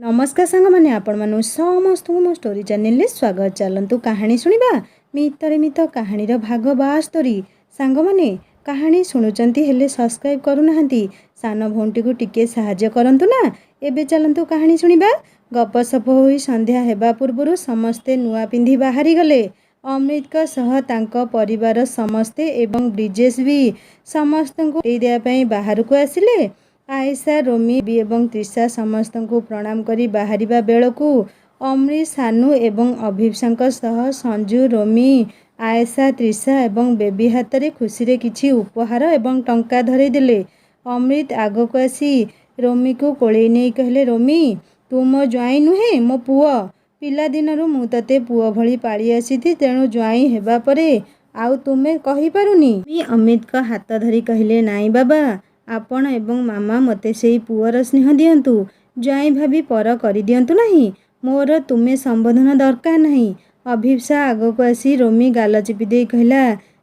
नमस्कार सांग मैंने आपण मानु समस्त मो स्टोरी चैनल स्वागत। चलतु कहानी शुणा मितरे मित कहानी भाग 72। सांग मैंने कहानी शुणुचंती हेले सब्सक्राइब करूना सान भौंटी को टिके साहाय्य करंतु ना। एबे चलतु कहानी शुणा। गपसप होई संध्या हेबा पूर्व समस्ते नुआ पिंधि बाहरी गले। अमृत का सह तांको परिवार समस्ते एवं ब्रिजेश भी समस्त को बाहर को आसिले। आयशा रोमी एवं त्रिषा समस्त को प्रणाम करी बाहरिबा बेलकू अमृत सानू एवं अभिप्सा सह संजू रोमी आयशा त्रिषा एवं बेबी हाथ में खुशी रे किछि उपहार एवं टंका धरई देले। अमृत आग को आसी रोमी को कोले नहीं कहले, रोमी तू मो ज्वाई नुहे मो पुओ। पिला दिनरु मु तते पुओ भली पाली आसी तेणु ज्वाई हेबा परे आउ तुमे कहि पारुनी। अमित का हाथ धरी कहले, नाई बाबा आपण एवं मामा मते सेई पुअर स्नेह दियंतु, ज्वाई भाभी पर करि दियंतु नहीं। मोर तुमे संबोधन दरकार नहीं। अभिप्सा आग को आसी रोमी गाल चिपी दे कहला,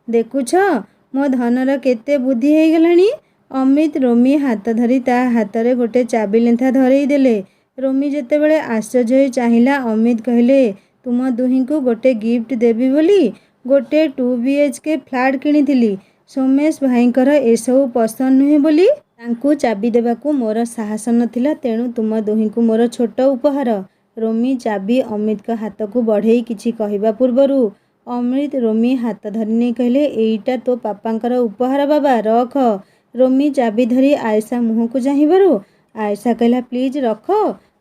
देखुछ मो धनर केते बुद्धि हो गलानी। अमित रोमी हाथ धरी ता हाथ रे गोटे चाबी लेंथा धरई देले। रोमी जेतेबेले आश्चर्य चाहिला अमित कहले, तुम दुही को गोटे गिफ्ट देवी बोली गोटे 2 BHK फ्लैट किनिथिली। सोमेश भाईंकर एसबू पसंद नुहे बोली तांकू चाबी देबाकू मोर साहस नथिला, तेणु तुम दुही को मोर छोट उपहार। रोमी चाबी अमित का हाथ को बढ़ई किछि कहिबा पूर्वरु अमृत रोमी हाथ धरिने कहले, एईटा तो पापांकर उपहार बाबा रख। रोमी चाबी धरी आयशा मुह को चाहिबारु आयशा कहला, प्लीज रख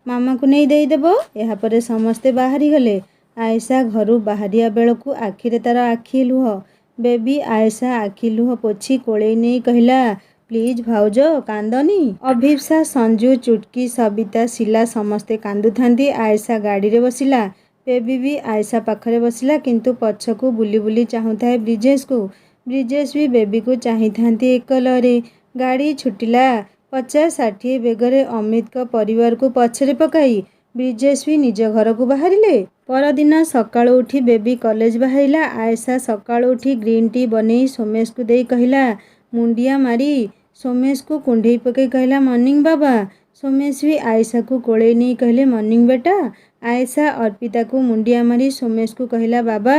मामा को नहीं देदेव। यापर समस्ते बाहरी गले। आयशा घरू बाहरिया बेलकू आखिरे तार आखि लुह। बेबी आयशा आखि लुह पोछि कोले नहीं कहला, प्लीज भाउज कांदनी। अभिप्सा संजू चुटकी सबिता शिला समस्ते कांदु थांती। आयशा गाड़ी रे बसिला। बेबी भी आयशा पाखरे बसिला किंतु पछकू बुली बुली चाहुଥାଏ ब्रिजेश को। ब्रिजेश भी बेबी को चाही थांती एकलरे। गाड़ी छुटिला 50-60 बेगरे अमित का परिवार को पछरे पकाई ब्रिजेश भी निज घर को बाहरिले। परदिन सकाळु उठी बेबी कॉलेज बाहरिला। आयशा सकाळु उठी ग्रीन टी बनेई सोमेश को देई कहला, मुंडिया मारी। सोमेश को कुंडई पकई कहला, मॉर्निंग बाबा। सोमेश भी आयशा को कोले नहीं कहले, मॉर्निंग बेटा। आयशा अर्पिता को मुंडिया मारी सोमेश को कहला, बाबा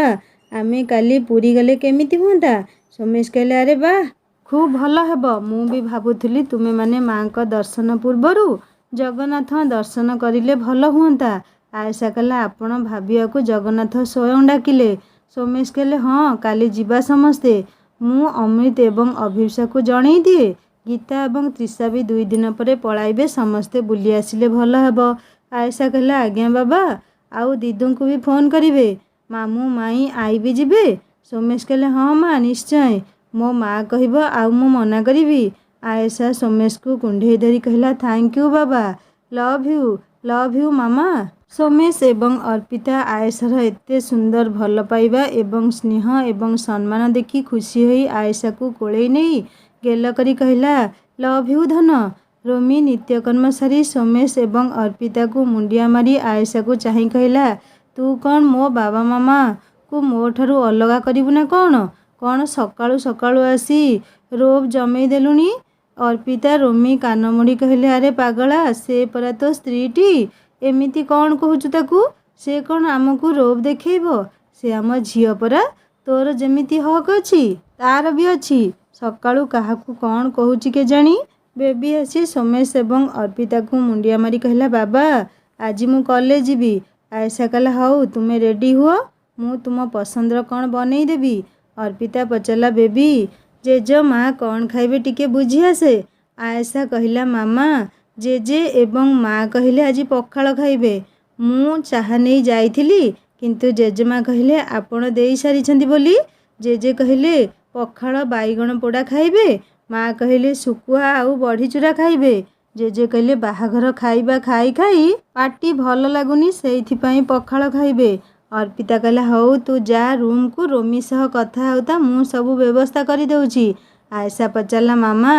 आमे काली पूरी गले केमिति हुंता। सोमेश कहला, अरे वाह खूब भल हेब। मु भी भाबुथुली तुमे माने मां का दर्शन पूर्वरु जगन्नाथ दर्शन करिले भल हुंता। आयशा कहला, आपण भाबिया को जगन्नाथ स्वयं डाकिले। सोमेश कहले, हाँ काली जीवा समस्ते। मु अमृत एवं अभिप्सा को जणई दिए। गीता एवं त्रिषा भी 2 दिन पर पलाइबे, समस्ते बुली आसिले भल हेब। आयशा कहला, आज्ञा बाबा आउ दीदू को भी फोन करिवे, मामू माई आई भी जिबे। सोमेश कहले, हाँ माँ निश्चय, मो माँ कहब आउ मु मना करिवी। आयशा सोमेश को कुंडे धरी कहला, थैंक यू बाबा, लव यू मामा। सोमेश एवं अर्पिता आयशार एते सुंदर भल पाइबा एवं स्नेह एवं सम्मान देखी खुशी होई आयशा को कोले नहीं गेल करी कहला, लव यू धन। रोमी नित्यकर्म सारी सोमेश एवं अर्पिता को मुंडिया मारी आयशा को चाही कहला, तू कौन मो बाबा मामा को मो ठारू अलगा करिबु ना कौन सकाळु सकाळु आसी रोब जमई देलुनी। अर्पिता रोमी कानमुड़ी कहले, अरे पागला से परा तो स्त्रीटी, एमिति कौन कहूचु ताकू, से कौन आमको रोब देखैबो, से आम झियो परा, तोर जेमिति हक अछि तार भी अछि। सकाळु काहाकू कौन कहूची के जानी। बेबी आसी सोमेश एवं अर्पिता को मुंडिया मारी कहला, बाबा आज मु कॉलेज जीवी। आयशा कहला, हाउ तुमे रेडी हुओ, मु तुम पसंदर कौन बनई देबी। अर्पिता पचला, बेबी जेजो माँ कौन खाइबे टिके बुझी आसे। आयशा कहला, मामा जेजे एवं माँ कहले आज पखाल खाइबे। मु चाहा नहीं जाइथिली किंतु जेजेमा कहले आपण देई सारिछंती बोली। जेजे कहले पखाल बाईगण पोड़ा खाइबे। माँ कहले सुकुआ आउ बढ़ी चूरा खाइबे। जेजे कहले बाहाघर खाइबा खाई खाई पाटी भल लागुनी सेइथिपाई पखाल खाइबे। अर्पिता कहला, हौ तू जा रूम को रोमी सह कथा होता, मु सबु व्यवस्था करी देउची। आयशा पचारला, मामा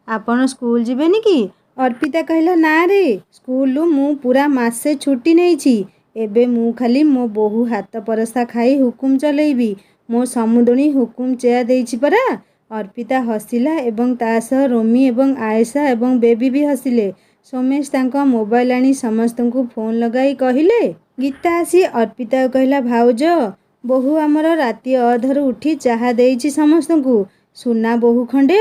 आपण स्कूल जीवेनी कि। अर्पिता कहला, ना रे स्कूल मु पूरा मासे छुट्टी नहीं। एबे मु खाली मो बोहू हाथ परसा खाई हुकुम चलेबी। मो समुदणी हुकुम चेया देइछि परा। अर्पिता हसिला एवं ता सह रोमी एवं आयशा एवं बेबी भी हसिले। सोमेश तांको मोबाइल आनी समस्तंकु फोन लगाई कहिले। गीता आसी अर्पिता कहला भाउज बहु आमर राति अधर उठी चाहा देइछि समस्तंकु सुना बहु खंडे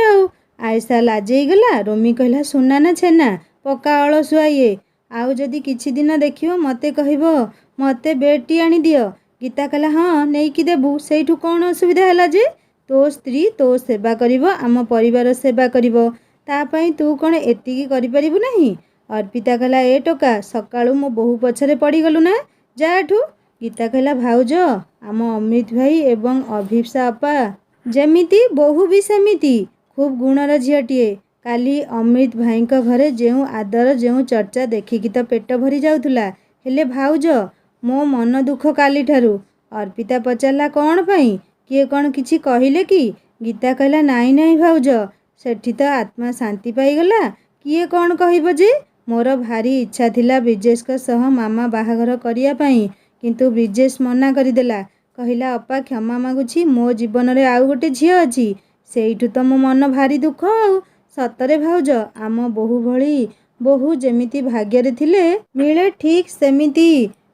आयसा लाजेई गला। रोमी कहला सुना ना छेना पक्का अलसुआ ये आउ जदि किछि दिन देखियो मते कहबो मते बेटी आनी दियो। गीता कहला हाँ नेइकी देबु सेठु कौन असुविधा हैला जे तो स्त्री तो सेवा करिवो आम परिवार सेवा करिवो ता पई तू कौन एतिकी करि परिबु नहीं। अर्पिता कहला ए टोका सकाळु मो बहु पछरे पड़ी गलु ना जा एठु। गीता कहला भाउज आम अमृत भाई एवं अभिप्सा अपा जेमिति बहु भी सेमिति खूब गुणर झियटिए। काली अमृत भाईଙ୍କ घरे जेउ आदर जेउ चर्चा देखिकी तो पेट भरी जाउथुला हेले भाउज मो मन दुख काली ठारू। अर्पिता पचारला कौन पाई किए कौन किछि कहिले कि। गीता कहला नाई नाई भाउज सेठी तो आत्मा शांति पाईगला किए कौन कहबो जे मोर भारी इच्छा थिला ब्रिजेश का सह मामा बाहाघर करिया पाई किंतु ब्रिजेश मना करदेला कहला अपा क्षमा मागुछि मो जीवन रे आउ गोटे झियो अछि सेइठु तो मो मन भारी दुख सतरे भाउज आम बहु भली बहु जेमिति भाग्य रे थिले मिले ठीक सेमिति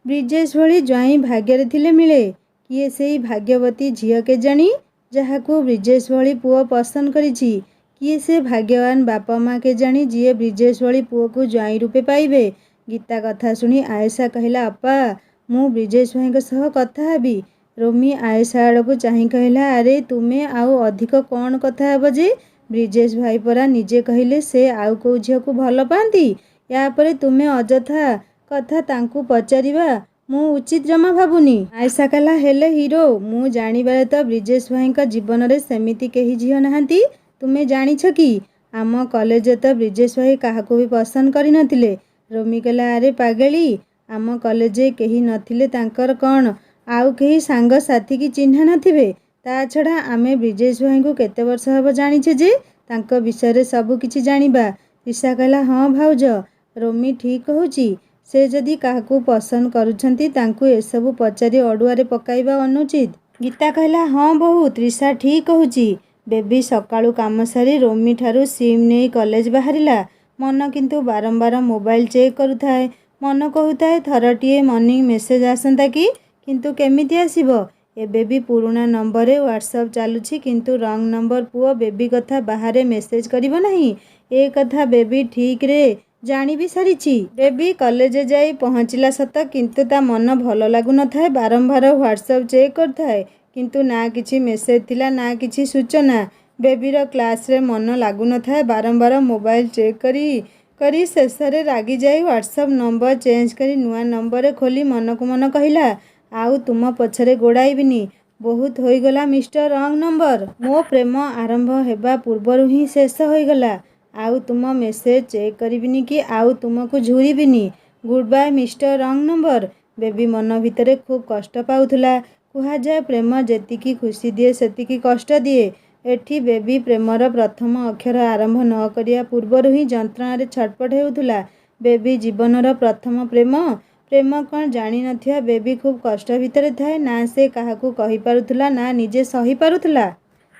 ब्रिजेश भली ज्वाई भाग्य रे थिले मिले किए सेई भाग्यवती झियो के जानी जहाकू ब्रिजेश भली पुओ पसंद करिछि किए से भाग्यवान बापा माँ के जानी जीए ब्रिजेश भली पुओ को ज्वाई रूपे पाइबे। गीता कथा सुनी आयसा कहला अपा मु ब्रिजेश भाई सह कथा हेबी। रोमी आयसा आड़ को चाह कहला अरे तुमे आउ अधिक कौन कथा हेब जे ब्रिजेश भाई परा निजे कहले से आउ को झियो को भल पाती या परे तुमे अजथा कथा तांकू पचारिबा मु उचित जमा भाबुनी। आयसा कहला हेले हीरो मु जानिबारे तो ब्रिजेश भाई जीवन रे सेमिति केही झियो नाहांती तुमे जानिछ कि आम कॉलेज तो ब्रिजेश भाई काहाको भी पसंद करि नथिले। रोमी कहला अरे पागली आम कॉलेज केही नथिले तांकर कौन आउ केही सांग साथी की चिन्हा नथिबे ता छड़ा आमे ब्रिजेश भाई को केते वर्ष हब जानिछे जे तांक विषय रे सब किछि जानिबा। ऋषा कहला हाँ भाउज रोमी ठीक कहूची से जदि काहाकू पसंद करुछंती तांकू एसबु पचारि अडुआरे पकाइबा अनुचित। गीता कहला हाँ बहुत ऋषा ठीक कहूची। बेबी सकाळु काम सारी रोमी ठारू सिम नहीं कॉलेज बाहरिला मन किंतु बारंबार मोबाइल चेक करुथाए मन कहूथाए थरटिए मॉर्निंग मेसेज आसंता कि किंतु केमिति आसीबो एबे भी पुराना नंबर रे व्हाट्सएप चालुछि किंतु रंग नंबर पुओ बेबी कथा बाहरे मेसेज करिबो नहीं ए कथा बेबी ठीक रे जानी भी सारिछि। बेबी कॉलेज जाई पहुँचला सत किंतु ता मन भल लागु न थाए बारंबार व्हाट्सएप चेक करथाए किंतु ना किछि मेसेज थिला ना किछि सूचना। बेबीर क्लास रे मन लागु न थाए बारंबार मोबाइल चेक करी शेष रे रागी जाई व्हाट्सएप नंबर चेंज करी नुआ नंबर खोली मन को मन कहला आउ तुम पछरे गोड़ाइबिनी बहुत होईगला मिस्टर रंग नंबर मो प्रेम आरंभ हेबा पूर्वरु ही शेष होईगला आउ तुम मेसेज चेक करिबिनी कि आउ तुमको झुरिबिनी गुड बाय मिस्टर रंग नंबर। बेबी मन भितरे खूब कष्ट पाउथुला कुहा जाए प्रेम जेतिकी खुशी दिए सेतिकी कष्ट दिए एठी बेबी प्रेमर प्रथम अक्षर आरंभ न करिया पूर्वरु ही जंत्रणा रे छटपट हेउथुला। बेबी जीवनर प्रथम प्रेम कौन जानी नथिया बेबी खूब कष्ट भितरे थाए ना से काहाकू कहि पारुथुला ना निजे सही पारुथुला।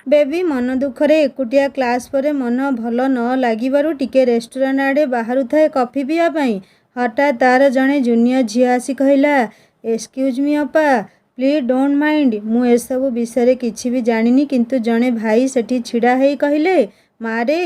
बेबी मन दुखरे एकुटिया क्लास परे मन भल न लागिबारु टिके रेस्टोरेंट आड़े बाहरु थाए कॉफी पिया पाई हठात तार जड़े जूनियर झियो आसी कहला एक्सक्यूज मी अपा प्लीज डोंट माइंड मु एसबु विषय किछि भी जानिनी किंतु जड़े भाई सेठी छिड़ा हेई कहले मारे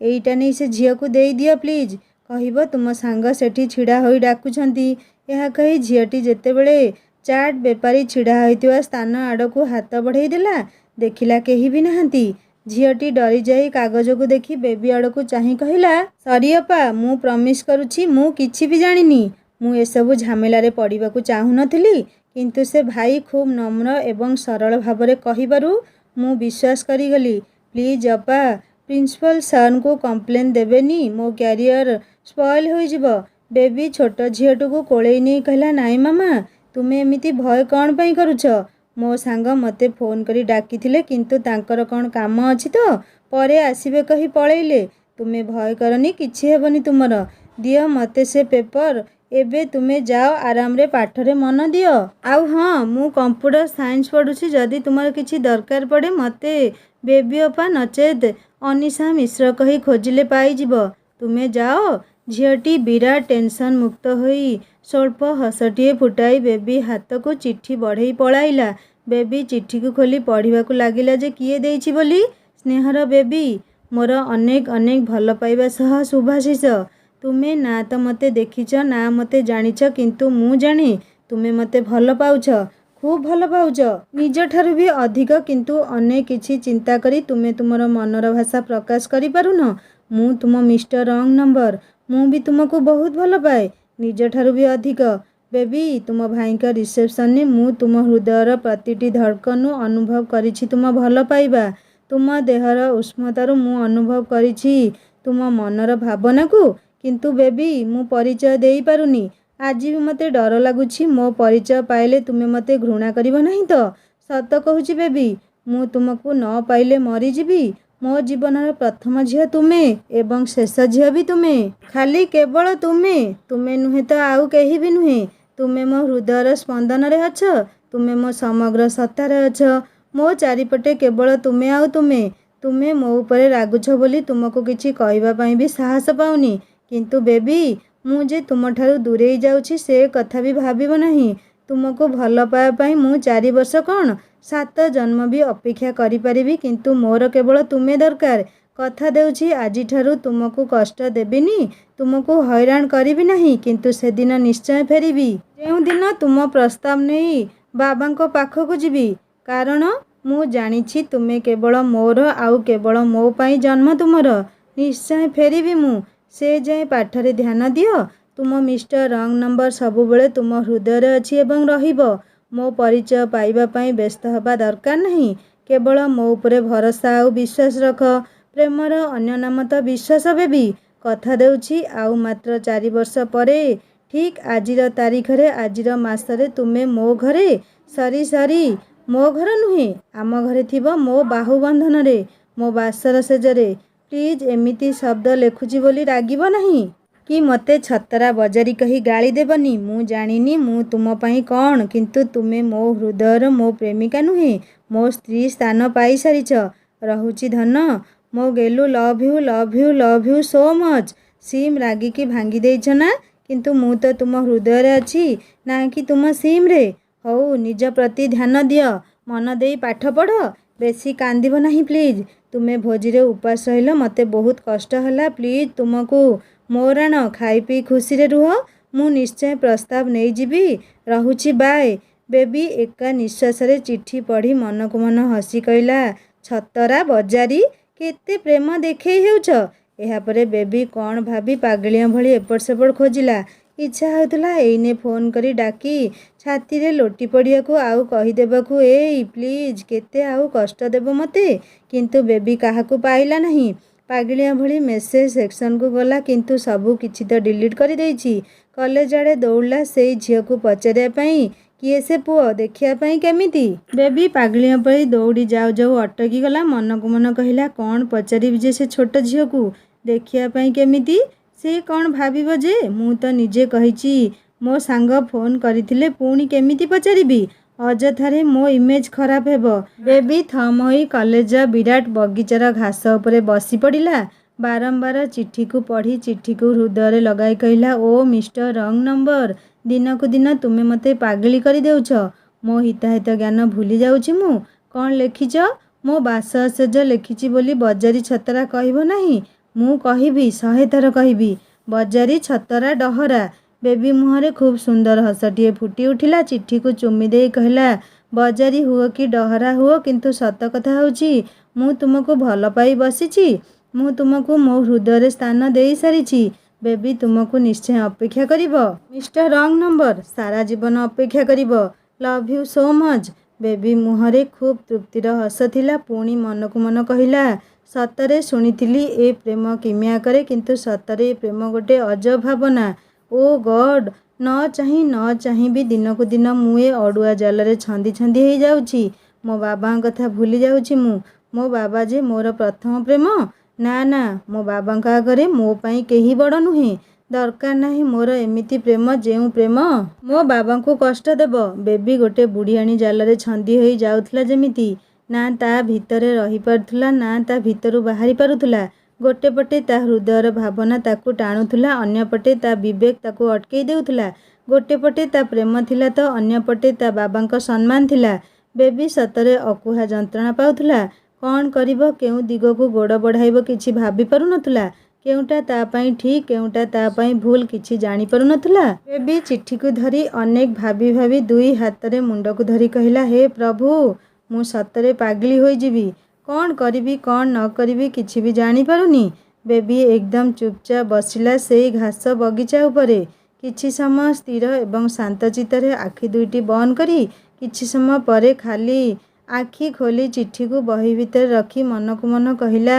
एईटा नहीं से झियो को देई दियो प्लीज कहबो तुम सांग सेठी छिड़ा होई डाकुछंती। यह कही झियोटी जेतेबेले चाट बेपारी छिड़ा होइतिवा स्थान आड़कू हाथ बढ़ाई देला देखिला केही भी नहांती। झियोटी डरी जाई कागज को देखी बेबी आड़कू चाही कहला सॉरी अपा मु प्रॉमिस करुछि मु किछि भी जानिनी मु एसबु झमेला रे पड़िबाकू चाहू नथिली किंतु से भाई खूब नम्र एवं सरल भावरे कहिबारु मु विश्वास करिगली प्लीज अपा प्रिंसिपल सर को कंप्लेन देबेनी मो कैरियर स्पॉइल होई जिवो। बेबी छोट झियोटू को कोळेई नहीं कहला नाई मामा तुमे एमिति भय कौन पई करुछ मो सांग मते फोन करी डाकिथिले किंतु तांकर कौन काम अछि तो परे आसीबे कही पळेइले तुमे भय करनी किछि हेबनी तुमर दियो मते से पेपर एबे तुमे जाओ आराम रे पाठ रे मन दियो। आउ हाँ मु कंप्यूटर साइंस पढुछि जदि तुमर किछि दरकार पड़े मते बेबी अपा नचेत अनिशा मिश्र कही खोजिले पाई जिवो तुमे जाओ ଝିଅଟି ବିରାଟ ଟେନସନ୍ ମୁକ୍ତ ହୋଇ ସ୍ୱଳ୍ପ ହସଟିଏ ଫୁଟାଇ ବେବି ହାତକୁ ଚିଠି ବଢ଼େଇ ପଳାଇଲା। ବେବି ଚିଠିକୁ ଖୋଲି ପଢ଼ିବାକୁ ଲାଗିଲା ଯେ କିଏ ଦେଇଛି ବୋଲି। ସ୍ନେହର ବେବି, ମୋର ଅନେକ ଅନେକ ଭଲ ପାଇବା ସହ ଶୁଭାଶିଷ। ତୁମେ ନା ତ ମୋତେ ଦେଖିଛ ନା ମୋତେ ଜାଣିଛ, କିନ୍ତୁ ମୁଁ ଜାଣେ ତୁମେ ମୋତେ ଭଲ ପାଉଛ, ଖୁବ୍ ଭଲ ପାଉଛ, ନିଜଠାରୁ ବି ଅଧିକ। କିନ୍ତୁ ଅନେକ କିଛି ଚିନ୍ତା କରି ତୁମେ ତୁମର ମନର ଭାଷା ପ୍ରକାଶ କରିପାରୁନ। ମୁଁ ତୁମ ମିଷ୍ଟର ରଙ୍ଗ ନମ୍ବର। ମୁଁ ବି ତୁମକୁ ବହୁତ ଭଲ ପାଏ, ନିଜଠାରୁ ବି ଅଧିକ। ବେବି, ତୁମ ଭାଇଙ୍କ ରିସେପ୍ସନରେ ମୁଁ ତୁମ ହୃଦୟର ପ୍ରତିଟି ଧଡ଼କନରୁ ଅନୁଭବ କରିଛି ତୁମ ଭଲ ପାଇବା। ତୁମ ଦେହର ଉଷ୍ମତାରୁ ମୁଁ ଅନୁଭବ କରିଛି ତୁମ ମନର ଭାବନାକୁ। କିନ୍ତୁ ବେବି, ମୁଁ ପରିଚୟ ଦେଇପାରୁନି। ଆଜି ବି ମୋତେ ଡର ଲାଗୁଛି ମୋ ପରିଚୟ ପାଇଲେ ତୁମେ ମୋତେ ଘୃଣା କରିବ ନାହିଁ ତ? ସତ କହୁଛି ବେବି, ମୁଁ ତୁମକୁ ନ ପାଇଲେ ମରିଯିବି। ମୋ ଜୀବନର ପ୍ରଥମ ଝିଅ ତୁମେ ଏବଂ ଶେଷ ଝିଅ ବି ତୁମେ। ଖାଲି କେବଳ ତୁମେ। ତୁମେ ନୁହେଁ ତ ଆଉ କେହି ବି ନୁହେଁ। ତୁମେ ମୋ ହୃଦୟର ସ୍ପନ୍ଦନରେ ଅଛ। ତୁମେ ମୋ ସମଗ୍ର ସତ୍ତାରେ ଅଛ। ମୋ ଚାରିପଟେ କେବଳ ତୁମେ ଆଉ ତୁମେ। ତୁମେ ମୋ ଉପରେ ରାଗୁଛ ବୋଲି ତୁମକୁ କିଛି କହିବା ପାଇଁ ବି ସାହସ ପାଉନି। କିନ୍ତୁ ବେବି, ମୁଁ ଯେ ତୁମଠାରୁ ଦୂରେଇ ଯାଉଛି ସେ କଥା ବି ଭାବିବ ନାହିଁ। ତୁମକୁ ଭଲ ପାଇବା ପାଇଁ ମୁଁ 4 ବର୍ଷ କ'ଣ 7 ଜନ୍ମ ବି ଅପେକ୍ଷା କରିପାରିବି, କିନ୍ତୁ ମୋର କେବଳ ତୁମେ ଦରକାର। କଥା ଦେଉଛି ଆଜିଠାରୁ ତୁମକୁ କଷ୍ଟ ଦେବିନି, ତୁମକୁ ହଇରାଣ କରିବି ନାହିଁ। କିନ୍ତୁ ସେଦିନ ନିଶ୍ଚୟ ଫେରିବି, ଯେଉଁଦିନ ତୁମ ପ୍ରସ୍ତାବ ନେଇ ବାବାଙ୍କ ପାଖକୁ ଯିବି। କାରଣ ମୁଁ ଜାଣିଛି ତୁମେ କେବଳ ମୋର, ଆଉ କେବଳ ମୋ ପାଇଁ ଜନ୍ମ ତୁମର। ନିଶ୍ଚୟ ଫେରିବି ମୁଁ। ସେ ଯାଏ ପାଠରେ ଧ୍ୟାନ ଦିଅ। ତୁମ ମିଷ୍ଟର ରଙ୍ଗ ନମ୍ବର ସବୁବେଳେ ତୁମ ହୃଦୟରେ ଅଛି ଏବଂ ରହିବ। ମୋ ପରିଚୟ ପାଇବା ପାଇଁ ବ୍ୟସ୍ତ ହେବା ଦରକାର ନାହିଁ। କେବଳ ମୋ ଉପରେ ଭରସା ଆଉ ବିଶ୍ୱାସ ରଖ। ପ୍ରେମର ଅନ୍ୟ ନାମ ତ ବିଶ୍ୱାସ ବେବି। କଥା ଦେଉଛି ଆଉ ମାତ୍ର 4 ବର୍ଷ ପରେ ଠିକ୍ ଆଜିର ତାରିଖରେ, ଆଜିର ମାସରେ ତୁମେ ମୋ ଘରେ, ସରି ମୋ ଘର ନୁହେଁ, ଆମ ଘରେ ଥିବ, ମୋ ବାହୁବନ୍ଧନରେ, ମୋ ବାସର ଶେଯରେ। ପ୍ଲିଜ୍ ଏମିତି ଶବ୍ଦ ଲେଖୁଛି ବୋଲି ରାଗିବ ନାହିଁ କି ମୋତେ ଛତରା ବଜାରୀ କହି ଗାଳି ଦେବନି। ମୁଁ ଜାଣିନି ମୁଁ ତୁମ ପାଇଁ କ'ଣ, କିନ୍ତୁ ତୁମେ ମୋ ହୃଦୟର ମୋ ପ୍ରେମିକା ନୁହେଁ, ମୋ ସ୍ତ୍ରୀ ସ୍ଥାନ ପାଇସାରିଛ। ରହୁଛି ଧନ। ମୋ ଗେଲୁ, love you love you love you so much. ସିମ୍ ରାଗିକି ଭାଙ୍ଗି ଦେଇଛ ନା? କିନ୍ତୁ ମୁଁ ତ ତୁମ ହୃଦୟରେ ଅଛି, ନାକି ତୁମ ସିମ୍ରେ। ହଉ, ନିଜ ପ୍ରତି ଧ୍ୟାନ ଦିଅ, ମନ ଦେଇ ପାଠ ପଢ଼। ବେଶୀ କାନ୍ଦିବ ନାହିଁ ପ୍ଲିଜ୍। ତୁମେ ଭୋଜିରେ ଉପାସ ରହିଲ, ମୋତେ ବହୁତ କଷ୍ଟ ହେଲା। ପ୍ଲିଜ୍ ତୁମକୁ ମୋ ରାଣ, ଖାଇ ପିଇ ଖୁସିରେ ରୁହ। ମୁଁ ନିଶ୍ଚୟ ପ୍ରସ୍ତାବ ନେଇଯିବି। ରହୁଛି, ବାଏ। ବେବି ଏକା ନିଶ୍ୱାସରେ ଚିଠି ପଢ଼ି ମନକୁ ମନ ହସି କହିଲା, ଛତରା ବଜାରୀ, କେତେ ପ୍ରେମ ଦେଖେଇ ହେଉଛ। ଏହାପରେ ବେବି କ'ଣ ଭାବି ପାଗଳିଆ ଭଳି ଏପଟ ସେପଟ ଖୋଜିଲା। ଇଚ୍ଛା ହେଉଥିଲା ଏଇନେ ଫୋନ୍ କରି ଡାକି ଛାତିରେ ଲୋଟି ପଡ଼ିବାକୁ ଆଉ କହିଦେବାକୁ, ଏଇ ପ୍ଲିଜ୍ କେତେ ଆଉ କଷ୍ଟ ଦେବ ମୋତେ। କିନ୍ତୁ ବେବି କାହାକୁ ପାଇଲା ନାହିଁ। ପାଗଳିଆ ଭଳି ମେସେଜ ସେକ୍ସନକୁ ଗଲା, କିନ୍ତୁ ସବୁ କିଛି ତ ଡିଲିଟ୍ କରିଦେଇଛି। କଲେଜ ଆଡ଼େ ଦୌଡ଼ିଲା ସେଇ ଝିଅକୁ ପଚାରିବା ପାଇଁ, କିଏ ସେ ପୁଅ, ଦେଖିବା ପାଇଁ କେମିତି। ବେବି ପାଗଳିଆ ପରି ଦୌଡ଼ି ଯାଉ ଯାଉ ଅଟକିଗଲା। ମନକୁ ମନ କହିଲା, କ'ଣ ପଚାରିବି ଯେ ସେ ଛୋଟ ଝିଅକୁ, ଦେଖିବା ପାଇଁ କେମିତି। ସେ କ'ଣ ଭାବିବ ଯେ ମୁଁ ତ ନିଜେ କହିଛି ମୋ ସାଙ୍ଗ ଫୋନ୍ କରିଥିଲେ, ପୁଣି କେମିତି ପଚାରିବି। ଅଯଥାରେ ମୋ ଇମେଜ୍ ଖରାପ ହେବ। ବେବି ଥମ୍ ହୋଇ କଲେଜର ବିରାଟ ବଗିଚାର ଘାସ ଉପରେ ବସି ପଡ଼ିଲା। ବାରମ୍ବାର ଚିଠିକୁ ପଢ଼ି ଚିଠିକୁ ହୃଦୟରେ ଲଗାଇ କହିଲା, ଓ ମିଷ୍ଟର ରଙ୍ଗ ନମ୍ବର, ଦିନକୁ ଦିନ ତୁମେ ମୋତେ ପାଗଳି କରିଦେଉଛ। ମୋ ହିତାହିତ ଜ୍ଞାନ ଭୁଲି ଯାଉଛି ମୁଁ। କ'ଣ ଲେଖିଛ? ମୋ ବାସଶେଜ ଲେଖିଛି ବୋଲି ବଜାରୀ ଛତରା କହିବ ନାହିଁ। ମୁଁ କହିବି, 100 ଥର କହିବି, ବଜାରୀ ଛତରା ଡହରା। ବେବି ମୁହଁରେ ଖୁବ୍ ସୁନ୍ଦର ହସଟିଏ ଫୁଟି ଉଠିଲା। ଚିଠିକୁ ଚୁମି ଦେଇ କହିଲା, ବଜାରୀ ହୁଅ କି ଡହରା ହୁଅ, କିନ୍ତୁ ସତ କଥା ହେଉଛି ମୁଁ ତୁମକୁ ଭଲ ପାଇ ବସିଛି। ମୁଁ ତୁମକୁ ମୋ ହୃଦୟରେ ସ୍ଥାନ ଦେଇ ସାରିଛି। ବେବି ତୁମକୁ ନିଶ୍ଚୟ ଅପେକ୍ଷା କରିବ। ମିଷ୍ଟର ରଙ୍ଗ ନମ୍ବର ସାରା ଜୀବନ ଅପେକ୍ଷା କରିବ। Love you so much. Baby ମୁହଁରେ ଖୁବ୍ ତୃପ୍ତିର ହସ ଥିଲା। ପୁଣି ମନକୁ ମନ କହିଲା, ସତରେ ଶୁଣିଥିଲି ଏ ପ୍ରେମ କିମିଆ କରେ, କିନ୍ତୁ ସତରେ ଏ ପ୍ରେମ ଗୋଟେ ଅଜବ ଭାବନା। ଓ ଗଡ୍, ନ ଚାହିଁ ବି ଦିନକୁ ଦିନ ମୁଁ ଏ ଅଡ଼ୁଆ ଜାଲରେ ଛନ୍ଦି ଛନ୍ଦି ହେଇଯାଉଛି। ମୋ ବାବାଙ୍କ କଥା ଭୁଲି ଯାଉଛି ମୁଁ। ମୋ ବାବା ଯେ ମୋର ପ୍ରଥମ ପ୍ରେମ। ନା, ମୋ ବାବାଙ୍କ ଆଗରେ ମୋ ପାଇଁ କେହି ବଡ଼ ନୁହେଁ। ଦରକାର ନାହିଁ ମୋର ଏମିତି ପ୍ରେମ, ଯେଉଁ ପ୍ରେମ ମୋ ବାବାଙ୍କୁ କଷ୍ଟ ଦେବ। ବେବି ଗୋଟେ ବୁଢ଼ିଆଣୀ ଜାଲରେ ଛନ୍ଦି ହୋଇ ଯାଉଥିଲା ଯେମିତି। ନା ତା ଭିତରେ ରହିପାରୁଥିଲା, ନା ତା ଭିତରୁ ବାହାରି ପାରୁଥିଲା। गोटे पटे ता हृदयर भावना ताकू टाणुला, अन्य पटे ता विवेक ताकू अटकई देउथुला। गोटे पटे ता प्रेम थिला तो अन्य पटे ता बाबांको सम्मान थिला। बेबी सतरे अकुहा जंत्रणा पाउथुला। कौन करिबो, केउ दिगकू गोड़ बढ़ाइबो किछि भाबी पारु नथुला। केउटा ता पई ठीक, केउटा ता पई भूल किछि जानि पारु नथुला। बेबी चिट्ठी को धरी अनेक भाबी भाबी दुई हातरे मुंडकू धरी कहिला, हे प्रभु मु सतरे पागली होई जिबी। कौन करिबी कौन न करिबी किछि भी जानि पारुनी। बेबी एकदम चुपचाप बसिला सेई घास बगीचा उपरे। किछि समय स्थिर एवं शांत चित्तरे आखि दुईटी बंद करी किछि समय परे खाली आखि खोली चिट्ठी को बही भितर रखी मनकु मन कहिला,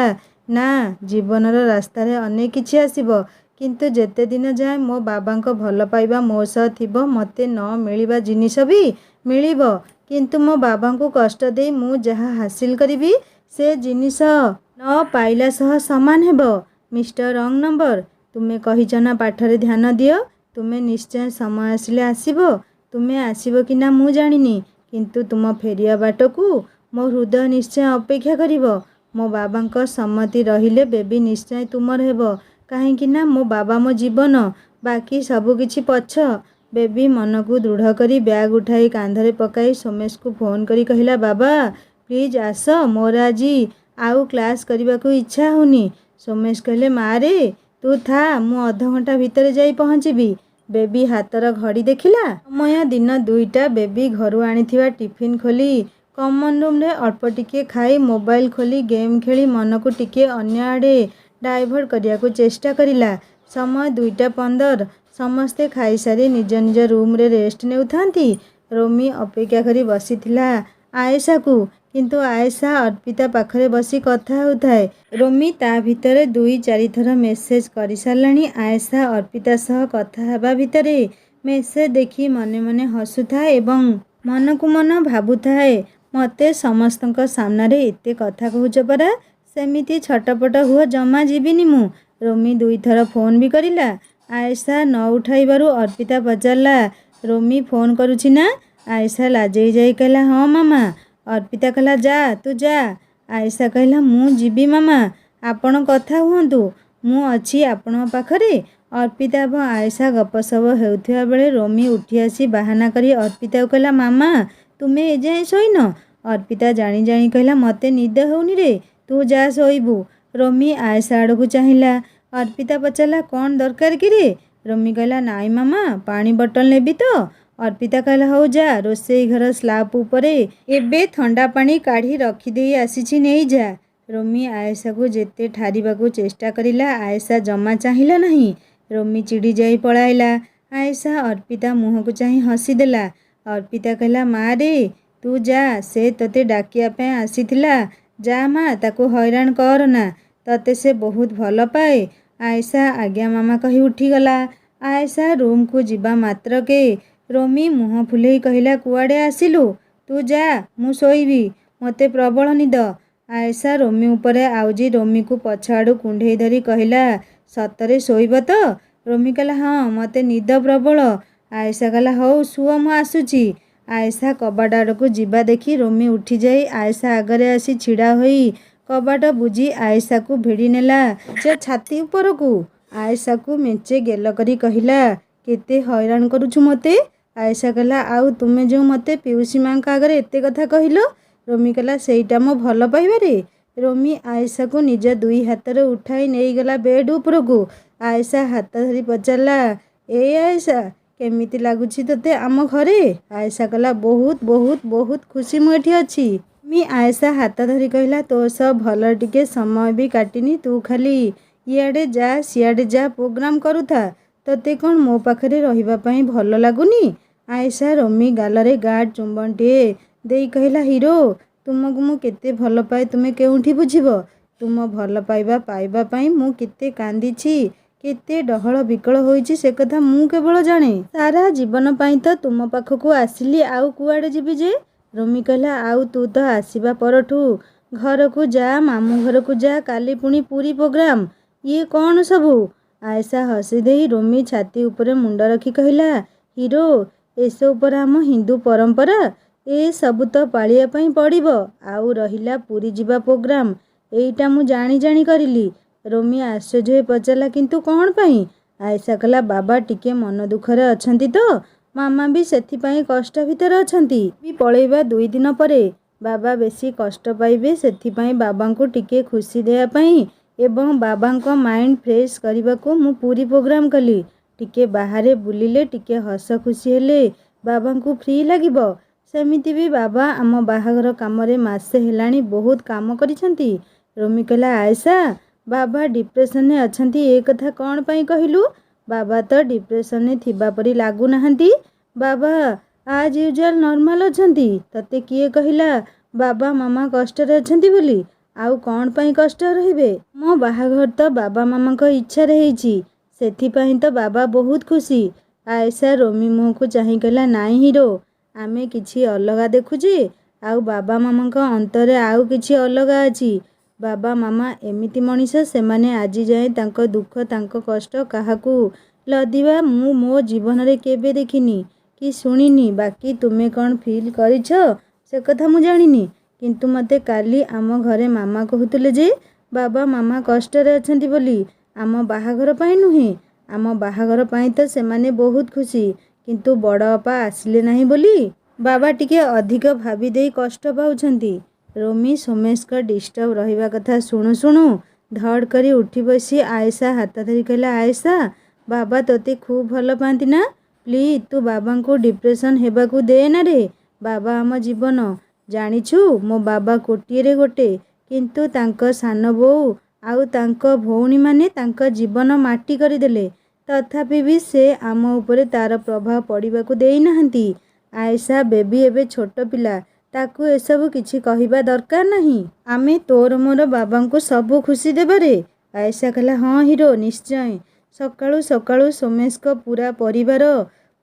ना जीवनर रास्तारे अनेक किछि आसीबो, किंतु जेते दिन जाए मो बाबांको भल पाइबा मो सह थिबो, मते न मिलिबा जिनिस भी मिलिबो, किंतु मो बाबांको कष्ट देई मु जहा हासिल करिबी से जिनिस न पाइला सह समान हेबो। मिस्टर रंग नंबर, तुमे कहिछ ना पाठरे ध्यान दियो, तुमे निश्चय समय आसिले आसीबो। तुमे आसीबो कि ना मु जानिनी, किंतु तुम फेरिया बाटकू मो हृदय निश्चय अपेक्षा करिबो। मो बाबांको सम्मति रहिले बेबी निश्चय तुमर हेबो, काहेकि ना मो बाबा मो जीवन, बाकी सबु किछि पछ। बेबी मन को दृढ़ करी बैग उठाई कांधरे पकाई सोमेश को फोन करी कहिला, बाबा प्लीज आस, मोर आज आउ क्लास करने को इच्छा होनी। सोमेश कहले, मारे तू था मु अध घंटा भितर जाई पहुँचबी। बेबी हातर घड़ी देखिला, समय दिन 2टा। बेबी घर आनिथिबा टिफिन खोली कॉमन रूम रे अल्प टिके खाई मोबाइल खोली गेम खेली मन को टिके अन्य आड़े डाइवर्ट करिया को चेष्टा करिला। समय 2:15। समस्ते खाई सारी निज निज रूम रे रेस्ट नेउथांती। रोमी अपेक्षा करी बसीथिला आयशा को, किंतु आयशा अर्पिता पाखरे बसी कथा होउथाए। रोमी ता भितरे 2-4 थर मेसेज करि सारलाणी। आयशा अर्पिता सह कथा हेबा भितरे मेसेज देखी मने मने हसुथाए एवं मन को मन भाबुथाए, मते समस्तक सामना रे एते कथा कहूच परा, सेमिति छटपट हुआ जमा जीविनी मु। रोमी 2 थर फोन भी करिला। आयशा न उठाइबारु अर्पिता पचारला, रोमी फोन करुछि ना? आयशा लाजेई जाई कहला, हाँ मामा। अर्पिता कहला, जा तू जा। आयशा कहला, मु जीबी मामा, आपण कथा हुअंतु, मु अछि आपण पाखरे। अर्पिता व आयशा गपसप हेउथिबा बेले रोमी उठी आसी बाहाना करी अर्पिता कहला, मामा तुमे एजाए शोइन? अर्पिता जानी जानी कहला, मते निद होउनी रे, तू जा शोइबू। रोमी आयशा आड़कू चाहिला। अर्पिता पचारला, कौन दरकार कि रे? रोमी कहला, नाई मामा पानी बोतल नेबी तो। अर्पिता कहला, हौ जा, रोषेई घर स्लाब उपरे एबे ठंडा पानी काढ़ी रखी देई आसीछि, नेई जा। रोमी आयशा को जेते ठारिबाकू चेष्टा करिला, आयशा जमा चाहिला नहीं। रोमी चिड़ी जाई पळाइला। आयशा अर्पिता मुह को चाही हसी देला। अर्पिता कहला, मा रे तू जा, से तते डाकिया पे आसीथिला, जा मा ताकू हैरान कर ना, तते से बहुत भल पाए। आयशा आज्ञा मामा कही उठीगला। आयशा रूम को जिबा मात्र के रोमी मुह फुलेई कहला, कुआडे आसिलु? तू जा, मु सोईबी, मते प्रबल निद। आयशा रोमी उपरे आउजी रोमी को पछाड़ू कुंढेई धरी कहला, सतरे सोईब तो? रोमी कहला, हाँ मते निद प्रबल। आयशा कहला, हौ सुଅ मु आसुची। आयशा कबाट आड़कू जिबा देखी रोमी उठी जाई आयशा आगरे आसी छिड़ा होई कबाट बुझी आयशा को भिड़ी नेला जे छाती उपरकू। आयशा को मेचे गेल करी कहिला, केते हैरान करूछु मते? आयशा कहला, आउ तुमे जो मते पिउसी मांक आगरे एते कथा कहिलो? रोमी कहला, सेईटा मो भल पाइबारे। रोमी आयशा को निज 2 हाथरे उठाई नहीं गला बेड उपरकू। आयशा हाथ धरी पचारला, ए आयशा केमिति लागुछि तते आम घरे? आयशा कहला, बहुत बहुत बहुत खुशी मु एठी अछि। मी आयशा हाथ धरी कहला, तो सब भल टिके समय भी काटिनी, तू खाली इयाडे जा सियाडे जा प्रोग्राम करूथा, तते कौन मो पाखरे रहिबा पई भल लागुनी? आयशा रोमी गालरे गाढ़ चुंबनटिए देई कहला, हीरो तुमको मु केते भल पाए तुमे केउठी बुझिबो? तुम भल पाइबा पाइबा पई मु केते कांदिछि, केते डहळ बिकळ होईछि से कथा मु केवल जाने। सारा जीवन पई तो तुम पाखकू आसिली, आउ कुआडे जिबि जे? रोमी कहला, आउ तू तो आसीबा परठू घर को जा, मामू घर को जा, काली पुणी पूरी प्रोग्राम, ये कौन सबू? आयशा हसी देई रोमी छाती उपरे मुंड रखी कहला, हीरो एसो पर आम हिंदू परंपरा, ए सबू तो पालिया पई पड़िबो। आउ रहिला पूरी जिबा प्रोग्राम, एईटा मु जानी जानी करिली, ରୋମି ଆଶ୍ଚର୍ଯ୍ୟ ହୋଇ ପଚାରିଲା, କିନ୍ତୁ କ'ଣ ପାଇଁ? ଆଏଶା କହିଲା, ବାବା ଟିକେ ମନ ଦୁଃଖରେ ଅଛନ୍ତି ତ, ମାମା ବି ସେଥିପାଇଁ କଷ୍ଟ ଭିତରେ ଅଛନ୍ତି। ବି ପଳେଇବା 2 ଦିନ ପରେ ବାବା ବେଶୀ କଷ୍ଟ ପାଇବେ, ସେଥିପାଇଁ ବାବାଙ୍କୁ ଟିକେ ଖୁସି ଦେବା ପାଇଁ ଏବଂ ବାବାଙ୍କ ମାଇଣ୍ଡ ଫ୍ରେଶ୍ କରିବାକୁ ମୁଁ ପୁରୀ ପ୍ରୋଗ୍ରାମ୍ କଲି। ଟିକେ ବାହାରେ ବୁଲିଲେ, ଟିକେ ହସ ଖୁସି ହେଲେ ବାବାଙ୍କୁ ଫ୍ରି ଲାଗିବ। ସେମିତି ବି ବାବା ଆମ ବାହାଘର କାମରେ ମାସେ ହେଲାଣି ବହୁତ କାମ କରିଛନ୍ତି। ରୋମି କହିଲା, ଆଏଶା ବାବା ଡିପ୍ରେସନରେ ଅଛନ୍ତି, ଏ କଥା କ'ଣ ପାଇଁ କହିଲୁ? ବାବା ତ ଡିପ୍ରେସନରେ ଥିବା ପରି ଲାଗୁନାହାନ୍ତି। ବାବା ଆଜ୍ ୟୁଜୁଆଲ୍ ନର୍ମାଲ ଅଛନ୍ତି। ତତେ କିଏ କହିଲା ବାବା ମାମା କଷ୍ଟରେ ଅଛନ୍ତି ବୋଲି? ଆଉ କ'ଣ ପାଇଁ କଷ୍ଟ ରହିବେ? ମୋ ବାହାଘର ତ ବାବା ମାମାଙ୍କ ଇଚ୍ଛାରେ ହେଇଛି, ସେଥିପାଇଁ ତ ବାବା ବହୁତ ଖୁସି। ଆଏଶା ରୋମି ମୁହଁକୁ ଚାହିଁ କହିଲା, ନାଇଁ ହିରୋ, ଆମେ କିଛି ଅଲଗା ଦେଖୁଛେ, ଆଉ ବାବା ମାମାଙ୍କ ଅନ୍ତରରେ ଆଉ କିଛି ଅଲଗା ଅଛି। ବାବା ମାମା ଏମିତି ମଣିଷ, ସେମାନେ ଆଜି ଯାଏଁ ତାଙ୍କ ଦୁଃଖ ତାଙ୍କ କଷ୍ଟ କାହାକୁ ଲଦିବା ମୁଁ ମୋ ଜୀବନରେ କେବେ ଦେଖିନି କି ଶୁଣିନି। ବାକି ତୁମେ କ'ଣ ଫିଲ୍ କରିଛ ସେ କଥା ମୁଁ ଜାଣିନି, କିନ୍ତୁ ମୋତେ କାଲି ଆମ ଘରେ ମାମା କହୁଥିଲେ ଯେ ବାବା ମାମା କଷ୍ଟରେ ଅଛନ୍ତି ବୋଲି। ଆମ ବାହାଘର ପାଇଁ ନୁହେଁ, ଆମ ବାହାଘର ପାଇଁ ତ ସେମାନେ ବହୁତ ଖୁସି, କିନ୍ତୁ ବଡ଼ ଅପା ଆସିଲେ ନାହିଁ ବୋଲି ବାବା ଟିକେ ଅଧିକ ଭାବି ଦେଇ କଷ୍ଟ ପାଉଛନ୍ତି। ରୋମି ସୋମେଶଙ୍କ ଡିଷ୍ଟର୍ବ ରହିବା କଥା ଶୁଣୁ ଶୁଣୁ ଧଡ଼ କରି ଉଠି ବସି ଆଏଶା ହାତ ଧରି କହିଲା, ଆଏଶା ବାବା ତୋତେ ଖୁବ୍ ଭଲ ପାଆନ୍ତି ନା? ପ୍ଲିଜ୍ ତୁ ବାବାଙ୍କୁ ଡିପ୍ରେସନ୍ ହେବାକୁ ଦେ ନା ରେ। ବାବା ଆମ ଜୀବନ। ଜାଣିଛୁ ମୋ ବାବା କୋଟିଏରେ ଗୋଟେ, କିନ୍ତୁ ତାଙ୍କ ସାନ ବୋଉ ଆଉ ତାଙ୍କ ଭଉଣୀମାନେ ତାଙ୍କ ଜୀବନ ମାଟି କରିଦେଲେ। ତଥାପି ବି ସେ ଆମ ଉପରେ ତା'ର ପ୍ରଭାବ ପଡ଼ିବାକୁ ଦେଇନାହାନ୍ତି। ଆଏଶା ବେବି ଏବେ ଛୋଟ ପିଲା, ତାକୁ ଏସବୁ କିଛି କହିବା ଦରକାର ନାହିଁ। ଆମେ ତୋର ମୋର ବାବାଙ୍କୁ ସବୁ ଖୁସି ଦେବାରେ। ଆଏଶା କହିଲା, ହଁ ହିରୋ, ନିଶ୍ଚୟ। ସକାଳୁ ସକାଳୁ ସୋମେଶଙ୍କ ପୁରା ପରିବାର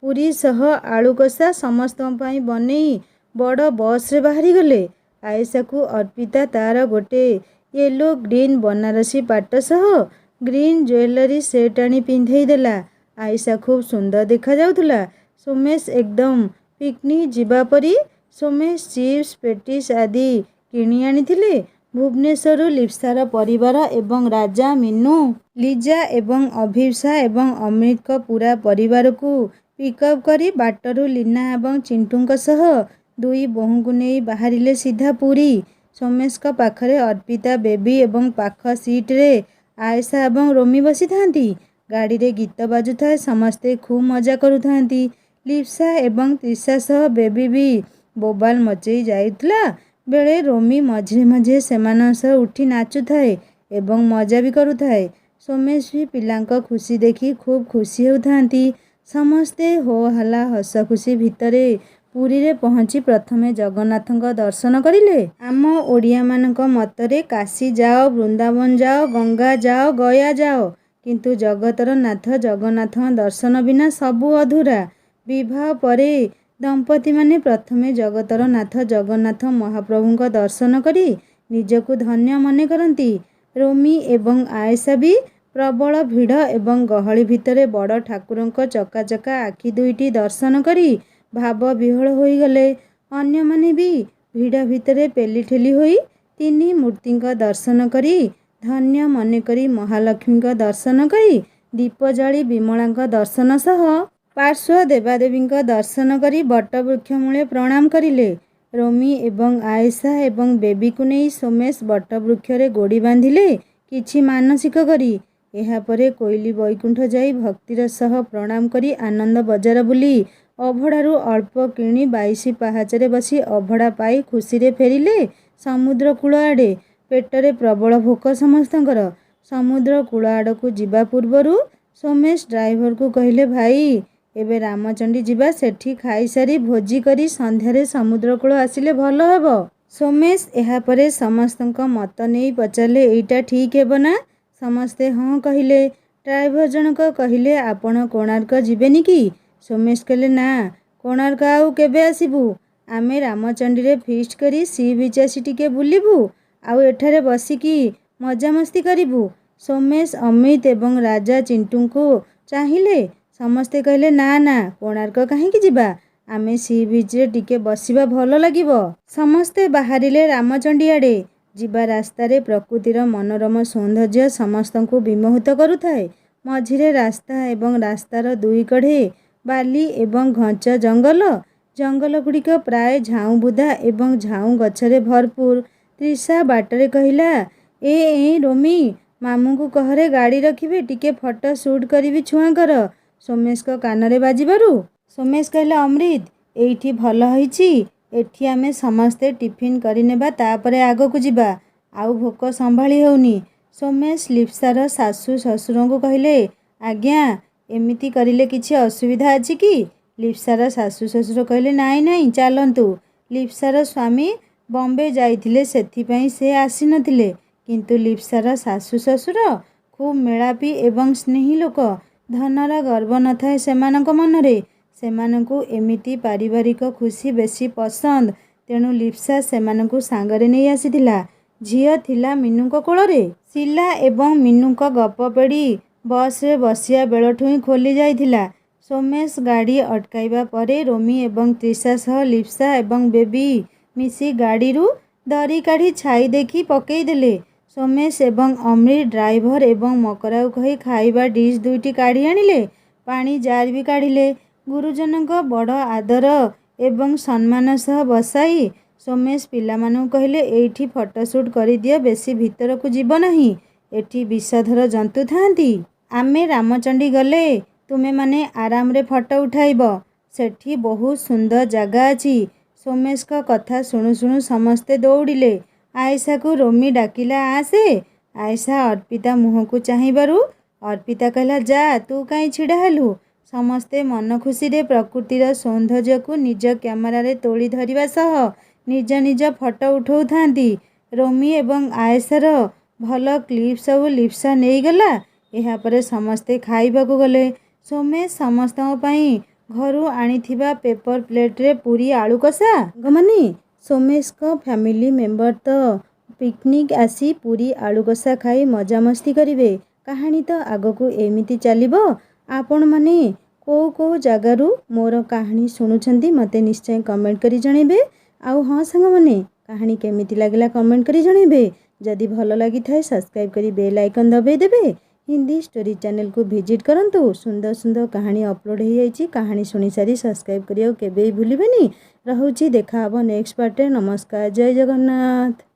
ପୁରୀ ସହ ଆଳୁ କଷା ସମସ୍ତଙ୍କ ପାଇଁ ବନେଇ ବଡ଼ ବସ୍ରେ ବାହାରିଗଲେ। ଆଏଶାକୁ ଅର୍ପିତା ତା'ର ଗୋଟେ ୟେଲୋ ଗ୍ରୀନ୍ ବନାରସୀ ପାଟ ସହ ଗ୍ରୀନ୍ ଜୁଏଲାରୀ ସେଟ୍ ଆଣି ପିନ୍ଧେଇ ଦେଲା। ଆଏଶା ଖୁବ୍ ସୁନ୍ଦର ଦେଖାଯାଉଥିଲା। ସୋମେଶ ଏକଦମ୍ ପିକ୍ନିକ୍ ଯିବା ପରି। ସୋମେଶ ଚିପ୍ସ ପେଟିସ୍ ଆଦି କିଣି ଆଣିଥିଲେ। ଭୁବନେଶ୍ୱରରୁ ଲିପ୍ସାର ପରିବାର ଏବଂ ରାଜା, ମିନୁ, ଲିଜା ଏବଂ ଅଭିପ୍ସା ଏବଂ ଅମୃତଙ୍କ ପୁରା ପରିବାରକୁ ପିକ୍ଅପ୍ କରି ବାଟରୁ ଲୀନା ଏବଂ ଚିଣ୍ଟୁଙ୍କ ସହ 2 ବୋହୂଙ୍କୁ ନେଇ ବାହାରିଲେ ସିଧା ପୁରୀ। ସୋମେଶଙ୍କ ପାଖରେ ଅର୍ପିତା, ବେବି ଏବଂ ପାଖ ସିଟ୍ରେ ଆଏଶା ଏବଂ ରୋମି ବସିଥାନ୍ତି। ଗାଡ଼ିରେ ଗୀତ ବାଜୁଥାଏ, ସମସ୍ତେ ଖୁବ୍ ମଜା କରୁଥାନ୍ତି। ଲିପ୍ସା ଏବଂ ତ୍ରିଷା ସହ ବେବି ବି ବୋବାଲ ମଚେଇ ଯାଇଥିଲା ବେଳେ ରୋମି ମଝିରେ ମଝିରେ ସେମାନଙ୍କ ସହ ଉଠି ନାଚୁଥାଏ ଏବଂ ମଜା ବି କରୁଥାଏ। ସୋମେଶ ବି ପିଲାଙ୍କ ଖୁସି ଦେଖି ଖୁବ୍ ଖୁସି ହେଉଥାନ୍ତି। ସମସ୍ତେ ହୋ ହାଲ୍ଲା ହସ ଖୁସି ଭିତରେ ପୁରୀରେ ପହଞ୍ଚି ପ୍ରଥମେ ଜଗନ୍ନାଥଙ୍କ ଦର୍ଶନ କରିଲେ। ଆମ ଓଡ଼ିଆମାନଙ୍କ ମତରେ କାଶୀ ଯାଅ, ବୃନ୍ଦାବନ ଯାଅ, ଗଙ୍ଗା ଯାଅ, ଗୟା ଯାଅ, କିନ୍ତୁ ଜଗତର ନାଥ ଜଗନ୍ନାଥଙ୍କ ଦର୍ଶନ ବିନା ସବୁ ଅଧୁରା। ବିବାହ ପରେ ଦମ୍ପତିମାନେ ପ୍ରଥମେ ଜଗତର ନାଥ ଜଗନ୍ନାଥ ମହାପ୍ରଭୁଙ୍କ ଦର୍ଶନ କରି ନିଜକୁ ଧନ୍ୟ ମନେ କରନ୍ତି। ରୋମି ଏବଂ ଆଏଶା ବି ପ୍ରବଳ ଭିଡ଼ ଏବଂ ଗହଳି ଭିତରେ ବଡ଼ ଠାକୁରଙ୍କ ଚକାଚକା ଆଖି ଦୁଇଟି ଦର୍ଶନ କରି ଭାବ ବିହ୍ୱଳ ହୋଇଗଲେ। ଅନ୍ୟମାନେ ବି ଭିଡ଼ ଭିତରେ ପେଲିଠେଲି ହୋଇ 3 ମୂର୍ତ୍ତିଙ୍କ ଦର୍ଶନ କରି ଧନ୍ୟ ମନେକରି ମହାଲକ୍ଷ୍ମୀଙ୍କ ଦର୍ଶନ କରି ଦୀପ ଜାଳି ବିମଳାଙ୍କ ଦର୍ଶନ ସହ ପାର୍ଶ୍ୱ ଦେବାଦେବୀଙ୍କ ଦର୍ଶନ କରି ବଟବୃକ୍ଷ ମୂଳେ ପ୍ରଣାମ କରିଲେ। ରୋମି ଏବଂ ଆଏଶା ଏବଂ ବେବିକୁ ନେଇ ସୋମେଶ ବଟବୃକ୍ଷରେ ଗୋଡ଼ି ବାନ୍ଧିଲେ କିଛି ମାନସିକ କରି। ଏହାପରେ କୋଇଲି ବୈକୁଣ୍ଠ ଯାଇ ଭକ୍ତିର ସହ ପ୍ରଣାମ କରି ଆନନ୍ଦ ବଜାର ବୁଲି ଅଭଡ଼ାରୁ ଅଳ୍ପ କିଣି 22 ପାହାଚରେ ବସି ଅଭଡ଼ା ପାଇ ଖୁସିରେ ଫେରିଲେ ସମୁଦ୍ର କୂଳ ଆଡ଼େ। ପେଟରେ ପ୍ରବଳ ଭୋକ ସମସ୍ତଙ୍କର। ସମୁଦ୍ର କୂଳ ଆଡ଼କୁ ଯିବା ପୂର୍ବରୁ ସୋମେଶ ଡ୍ରାଇଭରକୁ କହିଲେ, ଭାଇ ଏବେ ରାମଚଣ୍ଡୀ ଯିବା, ସେଠି ଖାଇସାରି ଭୋଜି କରି ସନ୍ଧ୍ୟାରେ ସମୁଦ୍ର କୂଳ ଆସିଲେ ଭଲ ହେବ। ସୋମେଶ ଏହାପରେ ସମସ୍ତଙ୍କ ମତ ନେଇ ପଚାରିଲେ, ଏଇଟା ଠିକ୍ ହେବ ନା? ସମସ୍ତେ ହଁ କହିଲେ। ଡ୍ରାଇଭର ଜଣକ କହିଲେ, ଆପଣ କୋଣାର୍କ ଯିବେନି କି? ସୋମେଶ କହିଲେ, ନା, କୋଣାର୍କ ଆଉ କେବେ ଆସିବୁ? ଆମେ ରାମଚଣ୍ଡୀରେ ଫିଷ୍ଟ କରି ସି ବିଚ୍ ଆସି ଟିକେ ବୁଲିବୁ, ଆଉ ଏଠାରେ ବସିକି ମଜାମସ୍ତି କରିବୁ। ସୋମେଶ, ଅମିତ ଏବଂ ରାଜା ଚିଣ୍ଟୁଙ୍କୁ ଚାହିଁଲେ। ସମସ୍ତେ କହିଲେ, ନା ନା, କୋଣାର୍କ କାହିଁକି ଯିବା? ଆମେ ସି ବିଚ୍ରେ ଟିକେ ବସିବା, ଭଲ ଲାଗିବ। ସମସ୍ତେ ବାହାରିଲେ ରାମଚଣ୍ଡୀ ଆଡ଼େ। ଯିବା ରାସ୍ତାରେ ପ୍ରକୃତିର ମନୋରମ ସୌନ୍ଦର୍ଯ୍ୟ ସମସ୍ତଙ୍କୁ ବିମୋହିତ କରୁଥାଏ। ମଝିରେ ରାସ୍ତା ଏବଂ ରାସ୍ତାର ଦୁଇ କଡ଼େ ବାଲି ଏବଂ ଘଞ୍ଚ ଜଙ୍ଗଲ। ଜଙ୍ଗଲଗୁଡ଼ିକ ପ୍ରାୟ ଝାଉଁ ବୁଦା ଏବଂ ଝାଉଁ ଗଛରେ ଭରପୁର। ତ୍ରିଷା ବାଟରେ କହିଲା, ରୋମି, ମାମୁଁଙ୍କୁ କହରେ ଗାଡ଼ି ରଖିବେ, ଟିକେ ଫଟୋ ସୁଟ୍ କରିବି ଛୁଆଙ୍କର। ସୋମେଶଙ୍କ କାନରେ ବାଜିବାରୁ ସୋମେଶ କହିଲା, ଅମୃତ, ଏଇଠି ଭଲ ହେଇଛି। ଏଠି ଆମେ ସମସ୍ତେ ଟିଫିନ୍ କରିନେବା, ତାପରେ ଆଗକୁ ଯିବା। ଆଉ ଭୋକ ସମ୍ଭାଳି ହେଉନି। ସୋମେଶ ଲିପ୍ସାର ଶାଶୁ ଶ୍ୱଶୁରଙ୍କୁ କହିଲେ, ଆଜ୍ଞା, ଏମିତି କରିଲେ କିଛି ଅସୁବିଧା ଅଛି କି? ଲିପ୍ସାର ଶାଶୁ ଶ୍ୱଶୁର କହିଲେ, ନାଇଁ ନାଇଁ, ଚାଲନ୍ତୁ। ଲିପ୍ସାର ସ୍ୱାମୀ ବମ୍ବେ ଯାଇଥିଲେ, ସେଥିପାଇଁ ସେ ଆସିନଥିଲେ। କିନ୍ତୁ ଲିପ୍ସାର ଶାଶୁ ଶ୍ୱଶୁର ଖୁବ୍ ମେଳାପି ଏବଂ ସ୍ନେହୀ ଲୋକ। ଧନର ଗର୍ବ ନଥାଏ ସେମାନଙ୍କ ମନରେ। ସେମାନଙ୍କୁ ଏମିତି ପାରିବାରିକ ଖୁସି ବେଶୀ ପସନ୍ଦ। ତେଣୁ ଲିପ୍ସା ସେମାନଙ୍କୁ ସାଙ୍ଗରେ ନେଇ ଆସିଥିଲା। ଝିଅ ଥିଲା ମିନୁଙ୍କ କୋଳରେ। ଶିଲା ଏବଂ ମିନୁଙ୍କ ଗପ ପେଡ଼ି ବସ୍ରେ ବସିବା ବେଳଠୁ ହିଁ ଖୋଲି ଯାଇଥିଲା। ସୋମେଶ ଗାଡ଼ି ଅଟକାଇବା ପରେ ରୋମି ଏବଂ ତ୍ରିଷା ସହ ଲିପ୍ସା ଏବଂ ବେବି ମିଶି ଗାଡ଼ିରୁ ଦରି କାଢ଼ି ଛାଇ ଦେଖି ପକେଇଦେଲେ। ସୋମେଶ ଏବଂ ଅମୃତ ଡ୍ରାଇଭର ଏବଂ ମକରାକୁ କହି ଖାଇବା ଡିସ୍ ଦୁଇଟି କାଢ଼ି ଆଣିଲେ। ପାଣି ଜାର୍ ବି କାଢ଼ିଲେ। ଗୁରୁଜନଙ୍କ ବଡ଼ ଆଦର ଏବଂ ସମ୍ମାନ ସହ ବସାଇ ସୋମେଶ ପିଲାମାନଙ୍କୁ କହିଲେ, ଏଇଠି ଫଟୋ ସୁଟ୍ କରିଦିଅ, ବେଶୀ ଭିତରକୁ ଯିବ ନାହିଁ। ଏଠି ବିଷଧର ଜନ୍ତୁ ଥାଆନ୍ତି। ଆମେ ରାମଚଣ୍ଡୀ ଗଲେ ତୁମେମାନେ ଆରାମରେ ଫଟୋ ଉଠାଇବ। ସେଠି ବହୁତ ସୁନ୍ଦର ଜାଗା ଅଛି। ସୋମେଶଙ୍କ କଥା ଶୁଣୁ ଶୁଣୁ ସମସ୍ତେ ଦୌଡ଼ିଲେ। ଆଏଶାକୁ ରୋମି ଡାକିଲା, ଆସେ। ଆଏଶା ଅର୍ପିତା ମୁହଁକୁ ଚାହିଁବାରୁ ଅର୍ପିତା କହିଲା, ଯା, ତୁ କାହିଁ ଛିଡ଼ା ହେଲୁ? ସମସ୍ତେ ମନ ଖୁସିରେ ପ୍ରକୃତିର ସୌନ୍ଦର୍ଯ୍ୟକୁ ନିଜ କ୍ୟାମେରାରେ ତୋଳି ଧରିବା ସହ ନିଜ ନିଜ ଫଟୋ ଉଠାଉଥାନ୍ତି। ରୋମି ଏବଂ ଆଏଶାର ଭଲ କ୍ଲିପ୍ ସବୁ ଲିପ୍ସା ନେଇଗଲା। ଏହାପରେ ସମସ୍ତେ ଖାଇବାକୁ ଗଲେ। ସୋମେଶ ସମସ୍ତଙ୍କ ପାଇଁ ଘରୁ ଆଣିଥିବା ପେପର ପ୍ଲେଟ୍ରେ ପୁରୀ ଆଳୁ କଷା। ସାଙ୍ଗମାନେ, ସୋମେଶଙ୍କ ଫ୍ୟାମିଲି ମେମ୍ବର ତ ପିକନିକ୍ ଆସି ପୁରୀ ଆଳୁ କଷା ଖାଇ ମଜାମସ୍ତି କରିବେ। କାହାଣୀ ତ ଆଗକୁ ଏମିତି ଚାଲିବ। ଆପଣମାନେ କେଉଁ କେଉଁ ଜାଗାରୁ ମୋର କାହାଣୀ ଶୁଣୁଛନ୍ତି ମୋତେ ନିଶ୍ଚୟ କମେଣ୍ଟ କରି ଜଣାଇବେ। ଆଉ ହଁ ସାଙ୍ଗମାନେ, କାହାଣୀ କେମିତି ଲାଗିଲା କମେଣ୍ଟ କରି ଜଣାଇବେ। ଯଦି ଭଲ ଲାଗିଥାଏ ସବସ୍କ୍ରାଇବ୍ କରି ବେଲ୍ ଆଇକନ୍ ଦବାଇ ଦେବେ। ହିନ୍ଦୀ ଷ୍ଟୋରି ଚ୍ୟାନେଲକୁ ଭିଜିଟ୍ କରନ୍ତୁ। ସୁନ୍ଦର ସୁନ୍ଦର କାହାଣୀ ଅପଲୋଡ଼ ହୋଇଯାଇଛି। କାହାଣୀ ଶୁଣିସାରି ସବସ୍କ୍ରାଇବ୍ କରିବାକୁ କେବେ ବି ଭୁଲିବେନି। ରହୁଛି, ଦେଖାହେବ ନେକ୍ସଟ ପାର୍ଟରେ। ନମସ୍କାର, ଜୟ ଜଗନ୍ନାଥ।